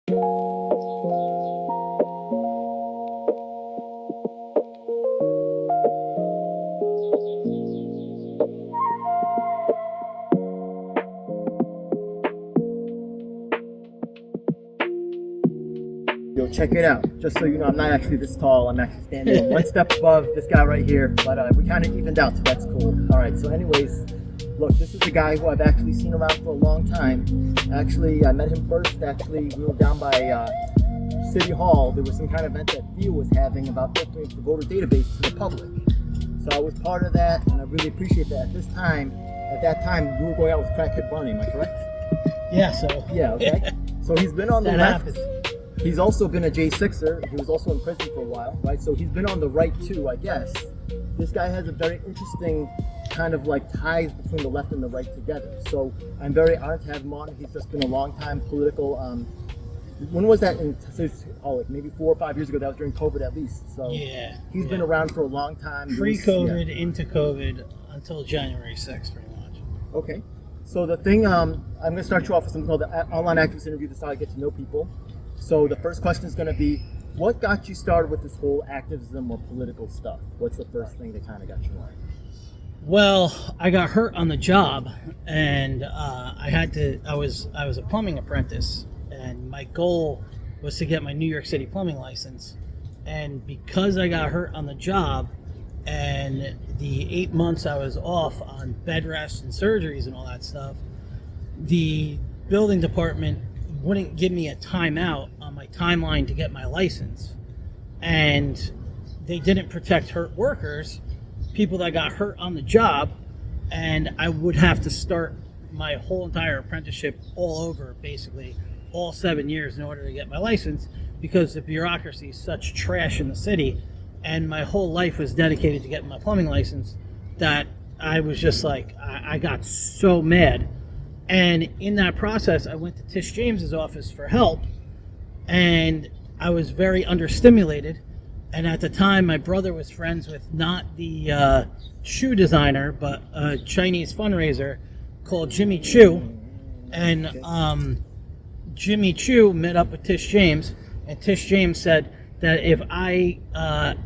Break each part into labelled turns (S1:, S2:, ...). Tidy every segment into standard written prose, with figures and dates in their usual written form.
S1: Yo, check it out. Just so you know, I'm not actually this tall. I'm actually standing one step above this guy right here. But we kind of evened out, so that's cool. All right, so anyways, look, this is a guy who I've actually seen around for a long time. Actually, I met him first. Actually, we were down by City Hall. There was some kind of event that Theo was having about opening the voter database to the public. So I was part of that, and I really appreciate that. At that time, we were going out with Crackhead Barney. Am I correct?
S2: Yeah, so.
S1: Yeah, okay. So he's been on the
S2: That
S1: left.
S2: happens.
S1: He's also been a J6er. He was also in prison for a while, right? So he's been on the right too, I guess. This guy has a very interesting kind of like ties between the left and the right together. So I'm very honored to have him on. He's just been a long time political. When was that? Like maybe 4 or 5 years ago. That was during COVID at least. So
S2: Yeah.
S1: he's been around for a long time.
S2: Pre-COVID, into COVID, until January 6th, pretty much.
S1: Okay. So the thing, I'm going to start you off with something called the online activist interview. That's how I get to know people. So the first question is going to be, what got you started with this whole activism or political stuff? What's the first thing that kind of got you on?
S2: Well, I got hurt on the job, and I was a plumbing apprentice, and my goal was to get my New York City plumbing license. And because I got hurt on the job, and the 8 months I was off on bed rest and surgeries and all that stuff, the building department wouldn't give me a timeout on my timeline to get my license. And they didn't protect hurt workers, people that got hurt on the job, and I would have to start my whole entire apprenticeship all over, basically, all 7 years in order to get my license, because the bureaucracy is such trash in the city, and my whole life was dedicated to getting my plumbing license that I was just like, I got so mad. And in that process, I went to Tish James's office for help, and I was very understimulated. And at the time, my brother was friends with not the shoe designer, but a Chinese fundraiser called Jimmy Choo. And Jimmy Choo met up with Tish James, and Tish James said that if I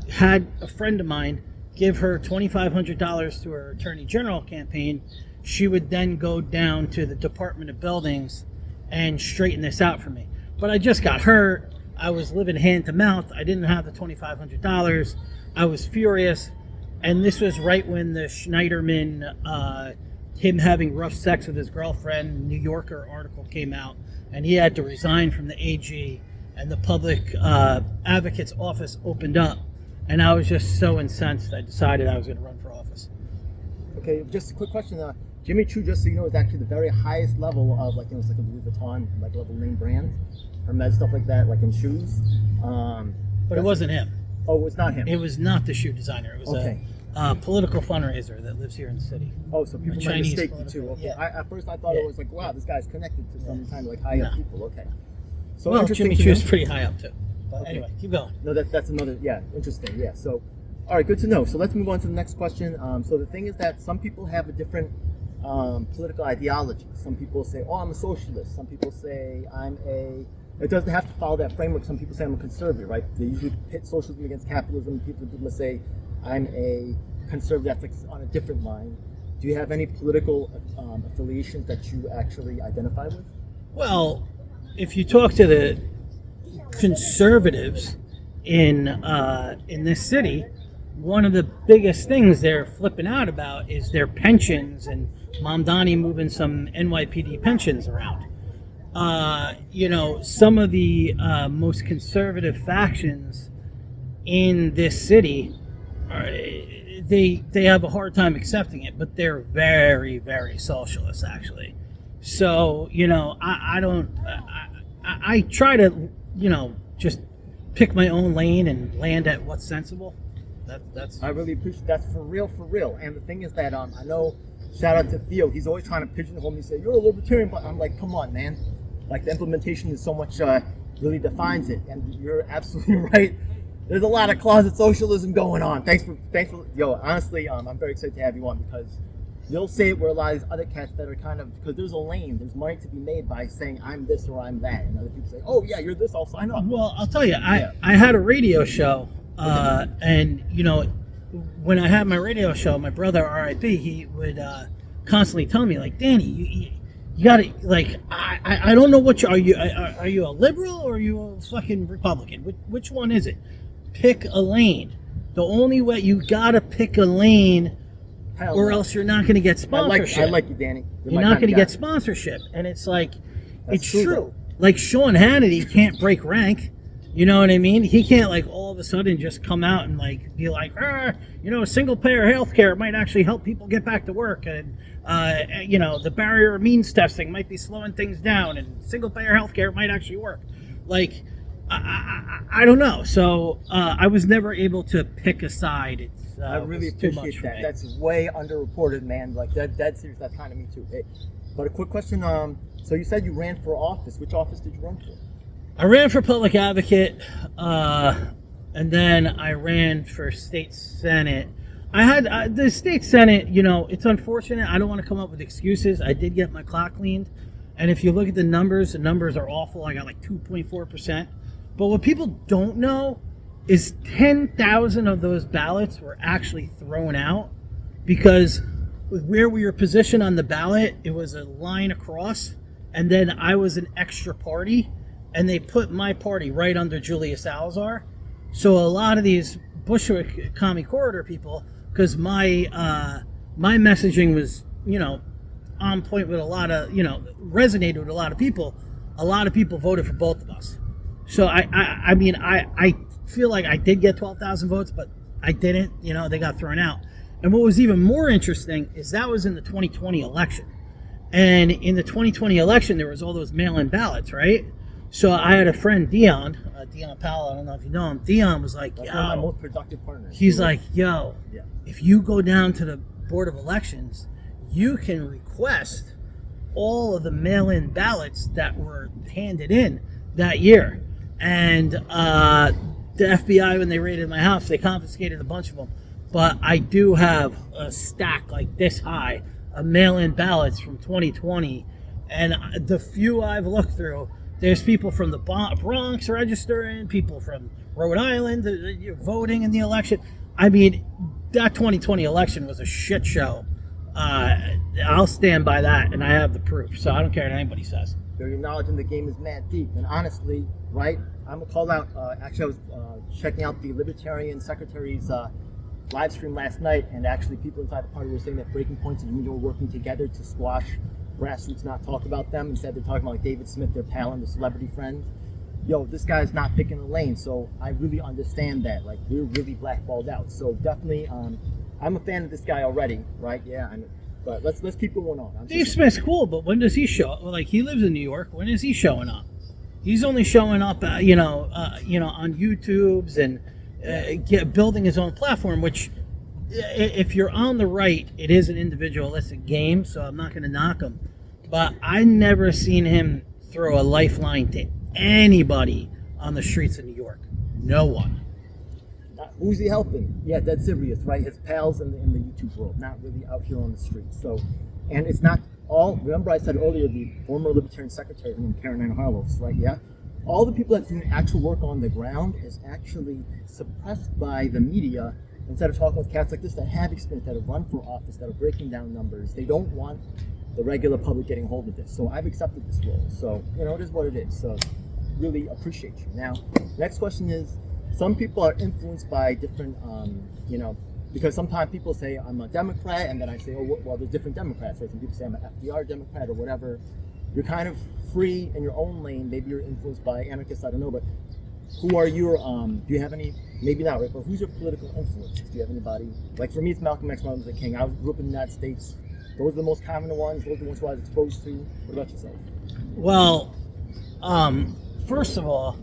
S2: had a friend of mine give her $2,500 to her Attorney General campaign, she would then go down to the Department of Buildings and straighten this out for me. But I just got hurt. I was living hand to mouth. I didn't have the $2,500. I was furious. And this was right when the Schneiderman, him having rough sex with his girlfriend, New Yorker article came out. And he had to resign from the AG. And the public advocate's office opened up. And I was just so incensed, I decided I was going to run for office.
S1: Okay, just a quick question. Jimmy Choo, just so you know, is actually the very highest level of, like, it's like a Louis Vuitton, like, level name brand, Hermes, stuff like that, like in shoes.
S2: But it wasn't him.
S1: Oh, it's not him.
S2: It was not the shoe designer. It was a political fundraiser that lives here in the city.
S1: Oh, so people might mistake you too. Okay.
S2: Yeah.
S1: At first I thought it was like, wow, this guy's connected to some kind of like high up people. Okay. So
S2: well,
S1: interesting.
S2: Jimmy Choo's pretty high up too. But
S1: okay.
S2: Anyway, keep going.
S1: No, that's another. Yeah, interesting. Yeah. So, all right, good to know. So let's move on to the next question. So the thing is that some people have a different political ideology. Some people say, oh, I'm a socialist. Some people say it doesn't have to follow that framework. Some people say I'm a conservative, right? They usually pit socialism against capitalism. People say I'm a conservative. That's like on a different line. Do you have any political affiliations that you actually identify with?
S2: Well, if you talk to the conservatives in this city, one of the biggest things they're flipping out about is their pensions and Mamdani moving some NYPD pensions around. Some of the most conservative factions in this city, they have a hard time accepting it, but they're very, very socialist, actually. So, I try to, just pick my own lane and land at what's sensible. That's.
S1: I really appreciate that's for real. And the thing is that I know, shout out to Theo, he's always trying to pigeonhole me, say you're a libertarian, but I'm like, come on, man. Like the implementation is so much really defines it, and you're absolutely right. There's a lot of closet socialism going on. Thanks for honestly, I'm very excited to have you on because You'll say it where a lot of these other cats that are kind of, because there's a lane, there's money to be made by saying I'm this or I'm that, and other people say, oh yeah, you're this, I'll sign up.
S2: Well, I'll tell you, I had a radio show, and you know, when I had my radio show, my brother R.I.P. he would constantly tell me like, Danny, you got to like, I don't know what are you a liberal or are you a fucking Republican? Which one is it? Pick a lane. The only way you gotta pick a lane. Or else you're not going to get sponsorship.
S1: I like you, Danny.
S2: You're not going to get sponsorship. And it's like, it's true. Like Sean Hannity can't break rank. You know what I mean? He can't like all of a sudden just come out and like be like, you know, single payer healthcare might actually help people get back to work. And, you know, the barrier of means testing might be slowing things down and single payer healthcare might actually work. Like, I don't know. So I was never able to pick a side.
S1: I really appreciate that. That's way underreported, man. Like dead serious. That's kind of me too. Hey, but a quick question. So you said you ran for office. Which office did you run for?
S2: I ran for public advocate, and then I ran for state senate. I had the state senate. You know, it's unfortunate. I don't want to come up with excuses. I did get my clock cleaned, and if you look at the numbers are awful. I got like 2.4%. But what people don't know is 10,000 of those ballots were actually thrown out because where we were positioned on the ballot, it was a line across, and then I was an extra party, and they put my party right under Julia Salazar. So a lot of these Bushwick Commie Corridor people, because my messaging was, you know, on point with a lot of, you know, resonated with a lot of people voted for both of us. So I mean, I feel like I did get 12,000 votes, but I didn't. You know, they got thrown out. And what was even more interesting is that was in the 2020 election. And in the 2020 election, there was all those mail-in ballots, right? So I had a friend, Dion Powell. I don't know if you know him. Dion was like,
S1: That's one of my most productive partners.
S2: He's like, yo, if you go down to the Board of Elections, you can request all of the mail-in ballots that were handed in that year. And the FBI, when they raided my house, they confiscated a bunch of them. But I do have a stack like this high of mail-in ballots from 2020. And the few I've looked through, there's people from the Bronx registering, people from Rhode Island voting in the election. I mean, that 2020 election was a shit show. I'll stand by that, and I have the proof. So I don't care what anybody says.
S1: Your knowledge in the game is mad deep. And honestly, right, I'm going to call out, actually I was checking out the Libertarian Secretary's live stream last night, and actually people inside the party were saying that Breaking Points and Union were working together to squash grassroots, not talk about them. Instead, they're talking about like David Smith, their pal and the celebrity friend. Yo, this guy's not picking a lane, so I really understand that. Like, we're really blackballed out. So definitely, I'm a fan of this guy already, right? Yeah, but let's keep going on.
S2: Dave Smith's cool, but when does he show up? Like, he lives in New York. When is he showing up? He's only showing up, on YouTube's and building his own platform. Which, if you're on the right, it is an individualistic game. So I'm not going to knock him. But I never seen him throw a lifeline to anybody on the streets of New York. No one.
S1: Who's he helping? Yeah, dead serious, right? His pals in the YouTube world, not really out here on the streets. So, and it's not all. Remember, I said earlier the former Libertarian Secretary named Karen Harlos, right? Yeah, all the people that do actual work on the ground is actually suppressed by the media. Instead of talking with cats like this that have experience, that have run for office, that are breaking down numbers, they don't want the regular public getting hold of this. So I've accepted this role. So it is what it is. So really appreciate you. Now, next question is. Some people are influenced by different, because sometimes people say I'm a Democrat, and then I say, oh, well, there's different Democrats. Right? Some people say I'm an FDR Democrat or whatever. You're kind of free in your own lane. Maybe you're influenced by anarchists, I don't know. But who are your, do you have any, maybe not, right? But who's your political influences? Do you have anybody? Like for me, it's Malcolm X, Martin Luther King. I grew up in the United States. Those are the most common ones. Those are the ones who I was exposed to. What about yourself?
S2: Well, first of all,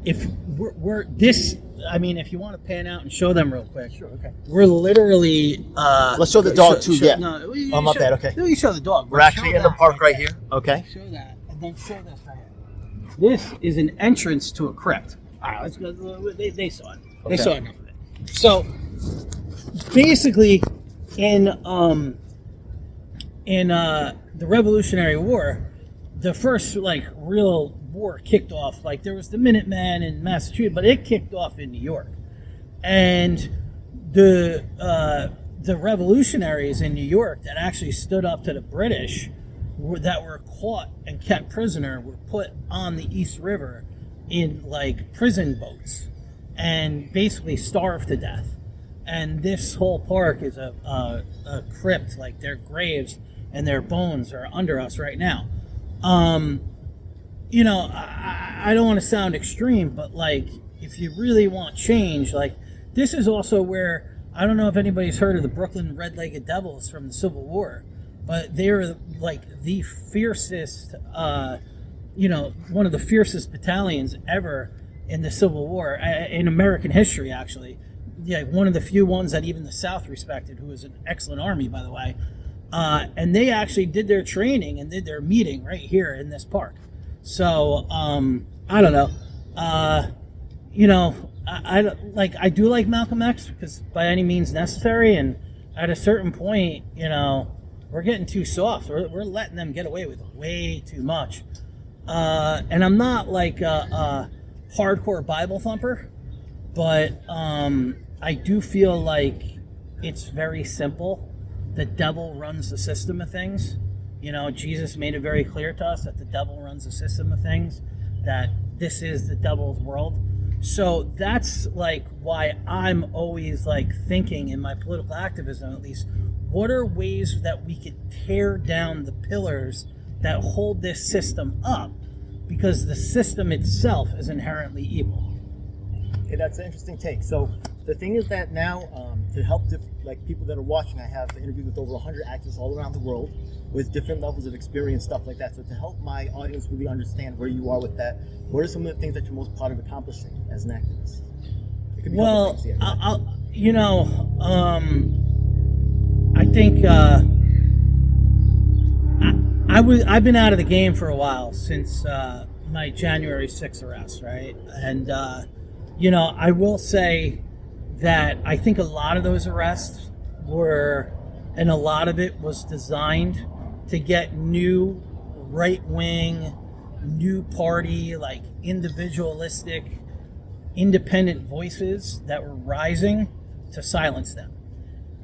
S2: if we're this, I mean, if you want to pan out and show them real quick.
S1: Sure, okay.
S2: We're literally...
S1: Let's show the dog too, yeah.
S2: No,
S1: I'm not bad, okay.
S2: You show the dog.
S1: We're actually in the park right here. Okay.
S2: Show that, and then show this right here. This is an entrance to a crypt. All right, let's go. They saw it. They saw enough of it. So, basically, in the Revolutionary War, the first like real war kicked off. Like there was the Minutemen in Massachusetts, but it kicked off in New York, and the revolutionaries in New York that actually stood up to the British that were caught and kept prisoner were put on the East River in like prison boats and basically starved to death. And this whole park is a crypt, like their graves and their bones are under us right now. You know, I don't want to sound extreme, but like if you really want change, like this is also where, I don't know if anybody's heard of the Brooklyn Red-Legged Devils from the Civil War, but they're like the fiercest, you know, one of the fiercest battalions ever in the Civil War, in American history, actually. Yeah, one of the few ones that even the South respected, who was an excellent army, by the way. And they actually did their training and did their meeting right here in this park. So, I don't know. You know, I do like Malcolm X because by any means necessary, and at a certain point, you know, we're getting too soft. We're letting them get away with way too much. And I'm not like a hardcore Bible thumper, but I do feel like it's very simple. The devil runs the system of things. You know, Jesus made it very clear to us that the devil runs the system of things, that this is the devil's world. So that's like why I'm always like thinking in my political activism, at least, what are ways that we could tear down the pillars that hold this system up? Because the system itself is inherently evil.
S1: Okay, that's an interesting take. So the thing is that now, to help like people that are watching, I have interviewed with over 100 activists all around the world with different levels of experience, stuff like that. So to help my audience really understand where you are with that, what are some of the things that you're most proud of accomplishing as an activist?
S2: Well, things, yeah. You know, I think I've been out of the game for a while since my January 6th arrest, right? And you know, I will say that I think a lot of those arrests were, and a lot of it was designed to get new right-wing, new party, like individualistic, independent voices that were rising to silence them.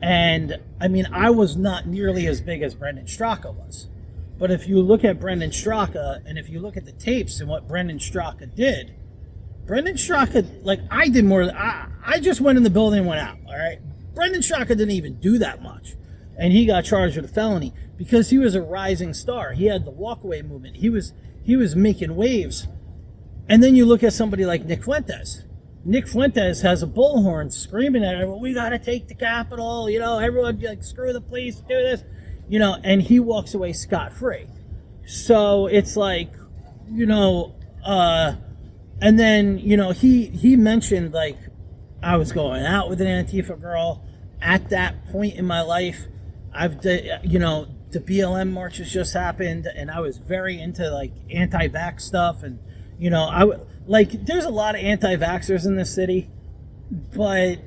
S2: And I mean, I was not nearly as big as Brendan Straka was. But if you look at Brendan Straka, and if you look at the tapes and what Brendan Straka did, Brendan Straka, like I did more, I just went in the building and went out, all right? Brendan Straka didn't even do that much. And he got charged with a felony because he was a rising star. He had the walkaway movement. He was making waves. And then you look at somebody like Nick Fuentes. Nick Fuentes has a bullhorn screaming at everyone, we got to take the Capitol, you know, everyone, like, screw the police, do this, you know, and he walks away scot-free. So it's like, you know, and then, you know, he mentioned, like, I was going out with an Antifa girl at that point in my life. You know, the BLM marches just happened, and I was very into, like, anti-vax stuff. And, you know, there's a lot of anti-vaxxers in this city, but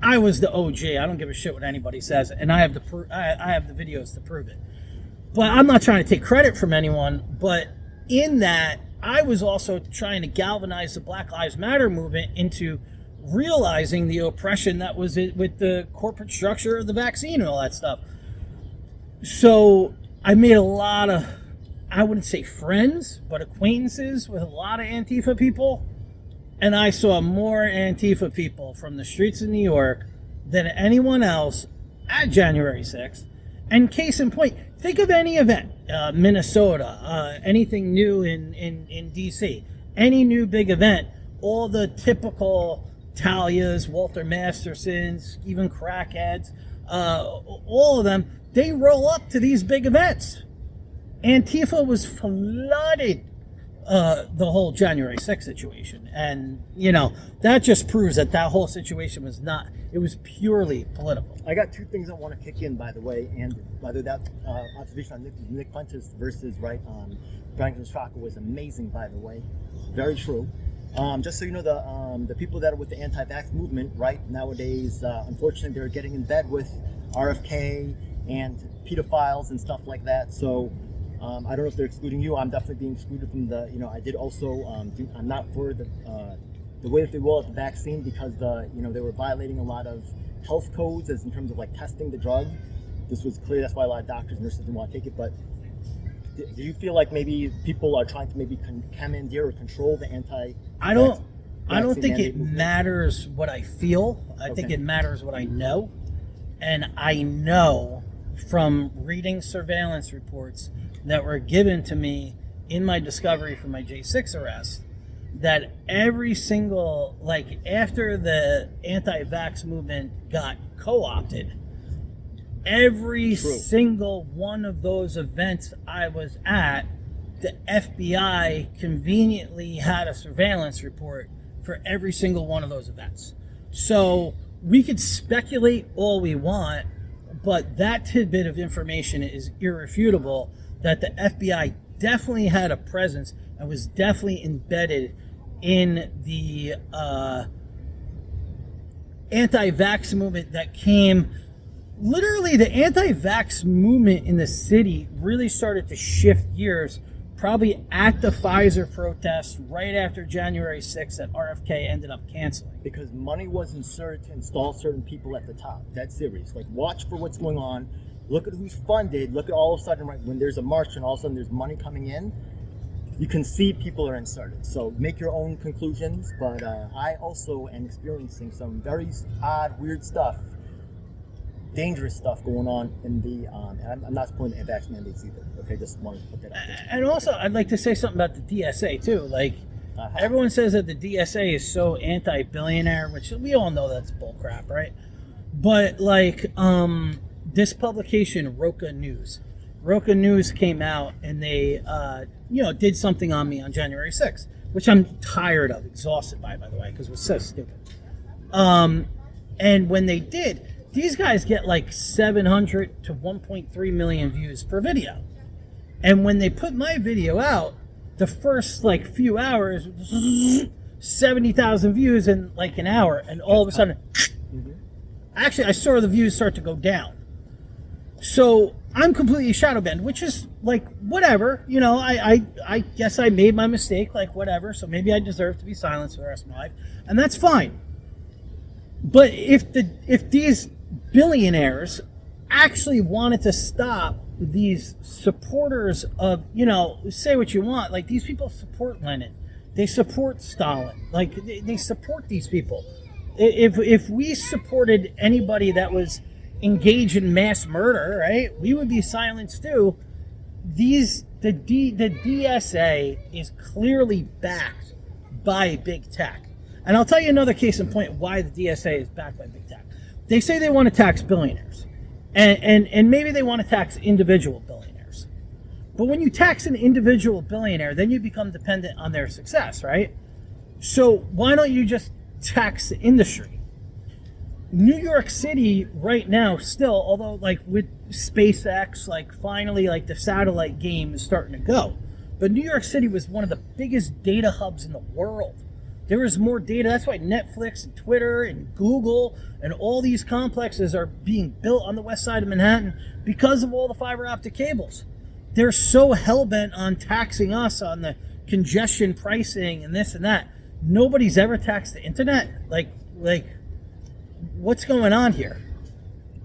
S2: I was the OG. I don't give a shit what anybody says, and I have the videos to prove it. But I'm not trying to take credit from anyone, but in that, I was also trying to galvanize the Black Lives Matter movement into realizing the oppression that was with the corporate structure of the vaccine and all that stuff. So I made a lot of, I wouldn't say friends, but acquaintances with a lot of Antifa people. And I saw more Antifa people from the streets of New York than anyone else at January 6th. And case in point, think of any event, Minnesota, anything new in D.C., any new big event, all the typical Talias, Walter Mastersons, even crackheads, all of them, they roll up to these big events. Antifa was flooded the whole January 6th situation. And, you know, that just proves that whole situation was not, it was purely political.
S1: I got two things I want to kick in, by the way, and whether that observation on Nick Fuentes versus Brendan Straka was amazing, by the way. Very true. Just so you know, the people that are with the anti-vax movement, right, nowadays, unfortunately, they're getting in bed with RFK and pedophiles and stuff like that. So I don't know if they're excluding you. I'm definitely being excluded from the. I did also. I'm not for the way that they roll out the vaccine because they were violating a lot of health codes as in terms of like testing the drug. This was clear. That's why a lot of doctors and nurses didn't want to take it. But do you feel like maybe people are trying to maybe commandeer or control the
S2: I don't think it matters what I feel. I think it matters what I know. And I know from reading surveillance reports that were given to me in my discovery for my J6 arrest that every single, like after the anti-vax movement got co-opted, every single one of those events I was at, the FBI conveniently had a surveillance report for every single one of those events. So we could speculate all we want, but that tidbit of information is irrefutable that the FBI definitely had a presence and was definitely embedded in the anti-vax movement that came. Literally, the anti-vax movement in the city really started to shift gears probably at the Pfizer protest right after January 6th that RFK ended up canceling.
S1: Because money was inserted to install certain people at the top. That's serious. Like, watch for what's going on. Look at who's funded. Look at all of a sudden, right, when there's a march and all of a sudden there's money coming in, you can see people are inserted. So make your own conclusions. But I also am experiencing some very odd, weird stuff, dangerous stuff going on in the, and I'm not supporting the anti-vax mandates either. Okay, just wanted to put that out there.
S2: And also, I'd like to say something about the DSA too. Like, everyone says that the DSA is so anti-billionaire, which we all know that's bullcrap, right? But like, this publication, Roca News came out and they, did something on me on January 6th, which I'm tired of, exhausted by the way, because it was so stupid. And when they did, these guys get like 700 to 1.3 million views per video. And when they put my video out, the first like few hours, 70,000 views in like an hour, and all of a sudden, actually I saw the views start to go down. So I'm completely shadow banned, which is like whatever, I guess I made my mistake, like whatever. So maybe I deserve to be silenced for the rest of my life, and that's fine. But if these billionaires actually wanted to stop these supporters of, say what you want, like these people support Lenin, they support Stalin, like they support these people. If we supported anybody that was engaged in mass murder, right, we would be silenced too. The DSA is clearly backed by big tech. And I'll tell you another case in point why the DSA is backed by big tech. They say they want to tax billionaires. And maybe they want to tax individual billionaires. But when you tax an individual billionaire, then you become dependent on their success, right? So why don't you just tax the industry? New York City right now still, although like with SpaceX, like finally like the satellite game is starting to go. But New York City was one of the biggest data hubs in the world. There was more data. That's why Netflix and Twitter and Google and all these complexes are being built on the west side of Manhattan because of all the fiber optic cables. They're so hell-bent on taxing us on the congestion pricing and this and that. Nobody's ever taxed the internet. Like what's going on here?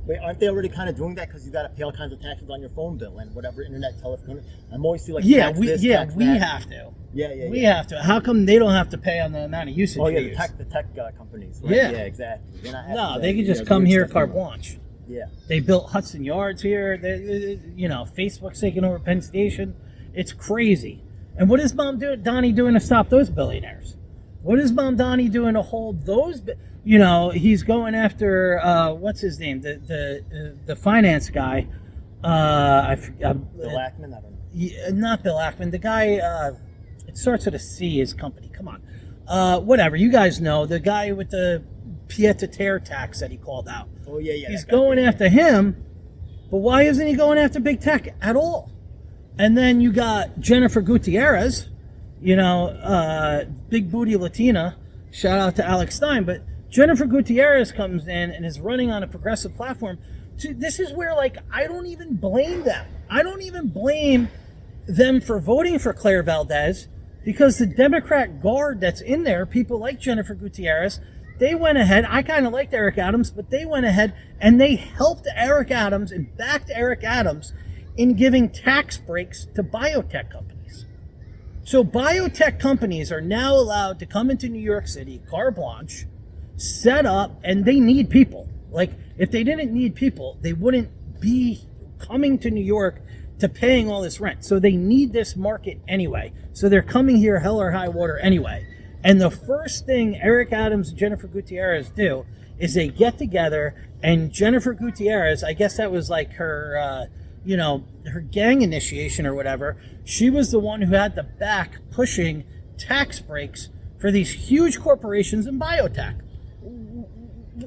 S1: Wait, aren't they already kind of doing that because you got to pay all kinds of taxes on your phone bill and whatever internet, telephone? I'm always see like
S2: we
S1: have to.
S2: We have to. How come they don't have to pay on the amount of usage?
S1: Oh yeah,
S2: they
S1: the tech companies. Right?
S2: Yeah,
S1: exactly.
S2: No, they can just come here carte blanche.
S1: Yeah.
S2: They built Hudson Yards here. Facebook's taking over Penn Station. It's crazy. And what is Donnie doing to stop those billionaires? What is Donnie doing to hold those? He's going after what's his name? The finance guy.
S1: Bill Ackman. I don't know.
S2: Not Bill Ackman. The guy. It starts with a C. His company. Come on. Whatever. You guys know the guy with the pied-à-terre tax that he called out.
S1: Oh yeah.
S2: He's going after him, but why isn't he going after big tech at all? And then you got Jennifer Gutierrez. Big booty Latina. Shout out to Alex Stein, but Jennifer Gutierrez comes in and is running on a progressive platform this is where, like, I don't even blame them. I don't even blame them for voting for Claire Valdez, because the Democrat guard that's in there, people like Jennifer Gutierrez, they went ahead. I kind of liked Eric Adams, but they went ahead and they helped Eric Adams and backed Eric Adams in giving tax breaks to biotech companies. So biotech companies are now allowed to come into New York City, carte blanche, set up, and they need people. Like, if they didn't need people, they wouldn't be coming to New York to paying all this rent. So they need this market anyway. So they're coming here hell or high water anyway. And the first thing Eric Adams and Jennifer Gutierrez do is they get together, and Jennifer Gutierrez, I guess that was like her, her gang initiation or whatever. She was the one who had the back pushing tax breaks for these huge corporations in biotech.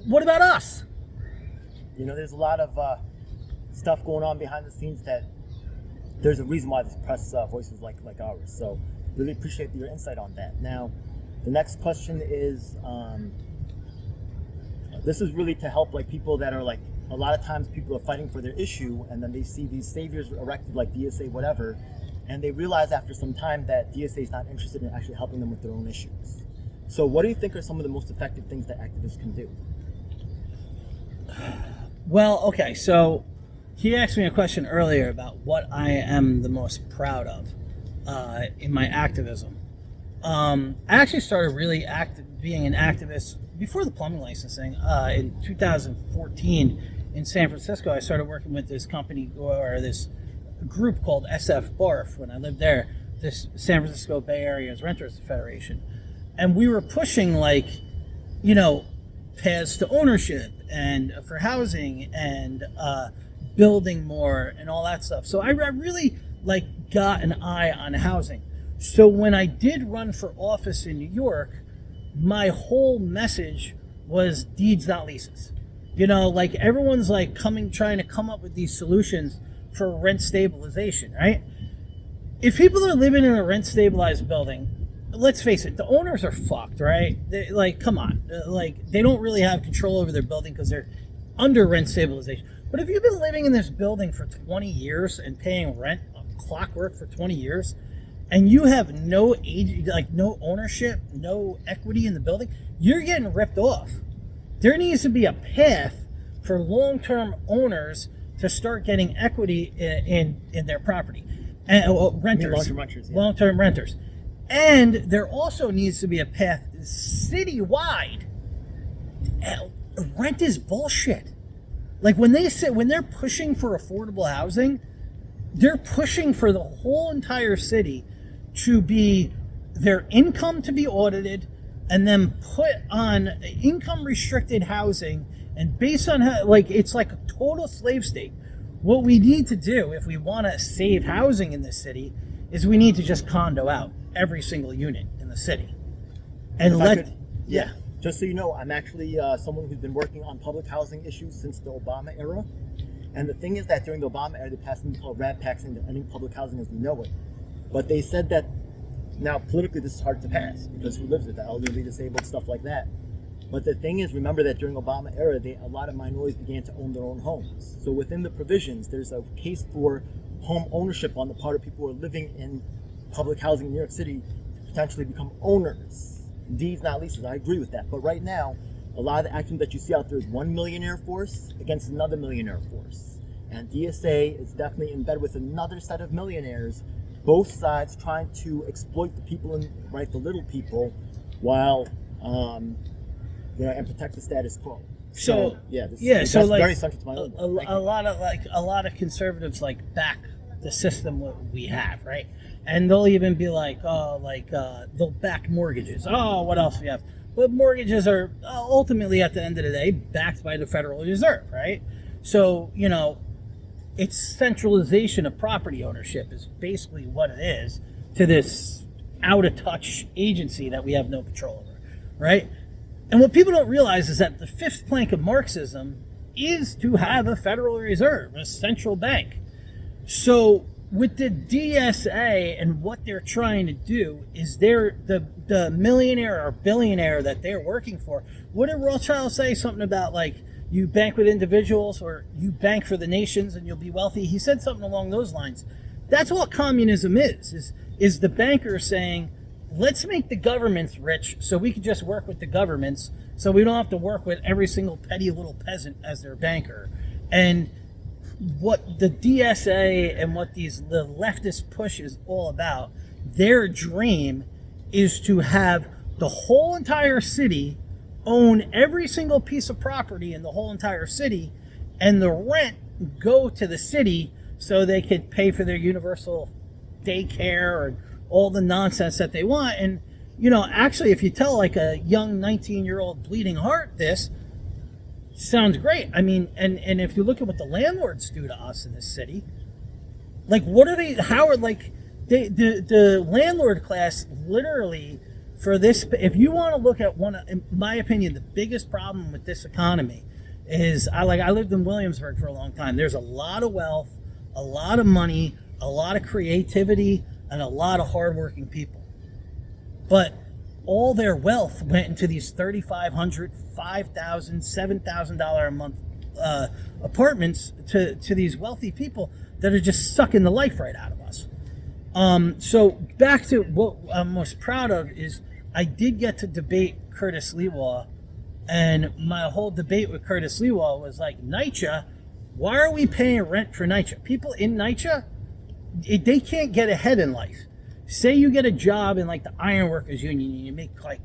S2: What about us?
S1: There's a lot of stuff going on behind the scenes that there's a reason why this press voices like ours. So really appreciate your insight on that. Now, the next question is, this is really to help like people that are like, a lot of times people are fighting for their issue, and then they see these saviors erected like DSA, whatever, and they realize after some time that DSA is not interested in actually helping them with their own issues. So what do you think are some of the most effective things that activists can do?
S2: Well, okay, so he asked me a question earlier about what I am the most proud of in my activism. I actually started really being an activist before the plumbing licensing in 2014 in San Francisco. I started working with this company, or this group called SF BARF when I lived there, this San Francisco Bay Area's Renters Federation. And we were pushing paths to ownership and for housing and building more and all that stuff. So I really got an eye on housing. So when I did run for office in New York, my whole message was deeds, not leases. Everyone's trying to come up with these solutions for rent stabilization, right? If people are living in a rent stabilized building, let's face it, the owners are fucked, right? Come on. They don't really have control over their building because they're under rent stabilization. But if you've been living in this building for 20 years and paying rent, clockwork for 20 years, and you have no no ownership, no equity in the building, you're getting ripped off. There needs to be a path for long-term owners to start getting equity in their property. And renters. Long-term renters. And there also needs to be a path citywide. Rent is bullshit. When they're pushing for affordable housing, they're pushing for the whole entire city to be their income to be audited and then put on income restricted housing, and based on it's like a total slave state. What we need to do if we want to save housing in this city is we need to just condo out every single unit in the city and
S1: Just so you know, I'm actually someone who's been working on public housing issues since the Obama era. And the thing is that during the Obama era, they passed something called RAD Tax into ending public housing as we know it. But they said that now politically this is hard to pass because who lives with the elderly, disabled, stuff like that. But the thing is, remember that during Obama era, a lot of minorities began to own their own homes. So within the provisions, there's a case for home ownership on the part of people who are living in public housing in New York City to potentially become owners. Deeds, not leases. I agree with that. But right now, a lot of the action that you see out there is one millionaire force against another millionaire force. And DSA is definitely in bed with another set of millionaires, both sides trying to exploit the people and the little people while and protect the status quo. So that's very central to my own work.
S2: A lot of conservatives back the system we have, right? And they'll even be they'll back mortgages. Oh, what else do we have? But mortgages are ultimately, at the end of the day, backed by the Federal Reserve, right? So, it's centralization of property ownership is basically what it is to this out-of-touch agency that we have no control over, right? And what people don't realize is that the fifth plank of Marxism is to have a Federal Reserve, a central bank. So with the DSA and what they're trying to do is the millionaire or billionaire that they're working for. What did Rothschild say? Something about you bank with individuals, or you bank for the nations and you'll be wealthy. He said something along those lines. That's what communism is the banker saying, let's make the governments rich so we can just work with the governments, so we don't have to work with every single petty little peasant as their banker. And what the DSA and what the leftist push is all about, their dream is to have the whole entire city own every single piece of property in the whole entire city, and the rent go to the city so they could pay for their universal daycare or all the nonsense that they want. And, you know, actually, if you tell like a young 19-year-old bleeding heart this, sounds great. I mean, and if you look at what the landlords do to us in this city, like, what are they, how are, like, the landlord class literally, for this, if you want to look at one, in my opinion, the biggest problem with this economy is, I lived in Williamsburg for a long time. There's a lot of wealth, a lot of money, a lot of creativity, and a lot of hardworking people. But all their wealth went into these $3,500, $5,000, $7,000 a month apartments to these wealthy people that are just sucking the life right out of us. So back to what I'm most proud of is I did get to debate Curtis Lewa, and my whole debate with Curtis Lewa was like, NYCHA, why are we paying rent for NYCHA? People in NYCHA, they can't get ahead in life. Say you get a job in like the Ironworkers Union and you make like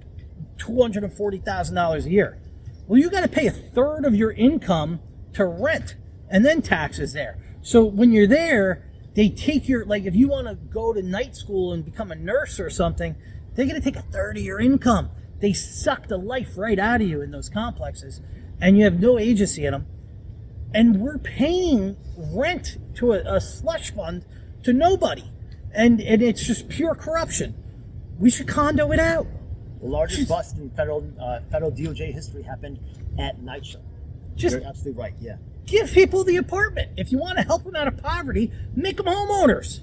S2: $240,000 a year. Well, you got to pay a third of your income to rent and then taxes there. So when you're there, they take your, like, if you want to go to night school and become a nurse or something, they're going to take a third of your income. They suck the life right out of you in those complexes, and you have no agency in them. And we're paying rent to a slush fund to nobody. And it's just pure corruption. We should condo it out.
S1: The largest bust in federal DOJ history happened at NYCHA. You're absolutely right, yeah.
S2: Give people the apartment. If you want to help them out of poverty, make them homeowners.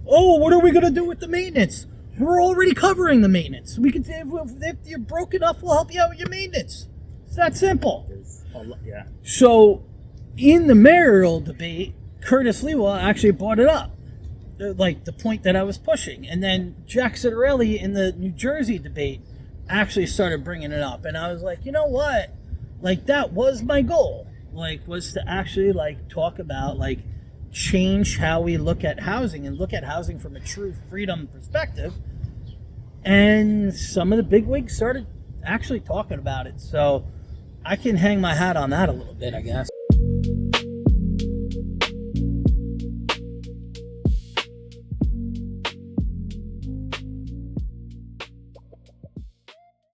S2: Oh, what are we going to do with the maintenance? We're already covering the maintenance. We can, if you're broke enough, we'll help you out with your maintenance. It's that simple.
S1: Yeah.
S2: So, in the mayoral debate, Curtis Lewa actually brought it up, like the point that I was pushing. And then Jack Citarelli in the New Jersey debate actually started bringing it up. And I was like, you know what? Like, that was my goal. Like, was to actually, like, talk about, like, change how we look at housing and look at housing from a true freedom perspective. And some of the bigwigs started actually talking about it. So I can hang my hat on that a little bit, I guess.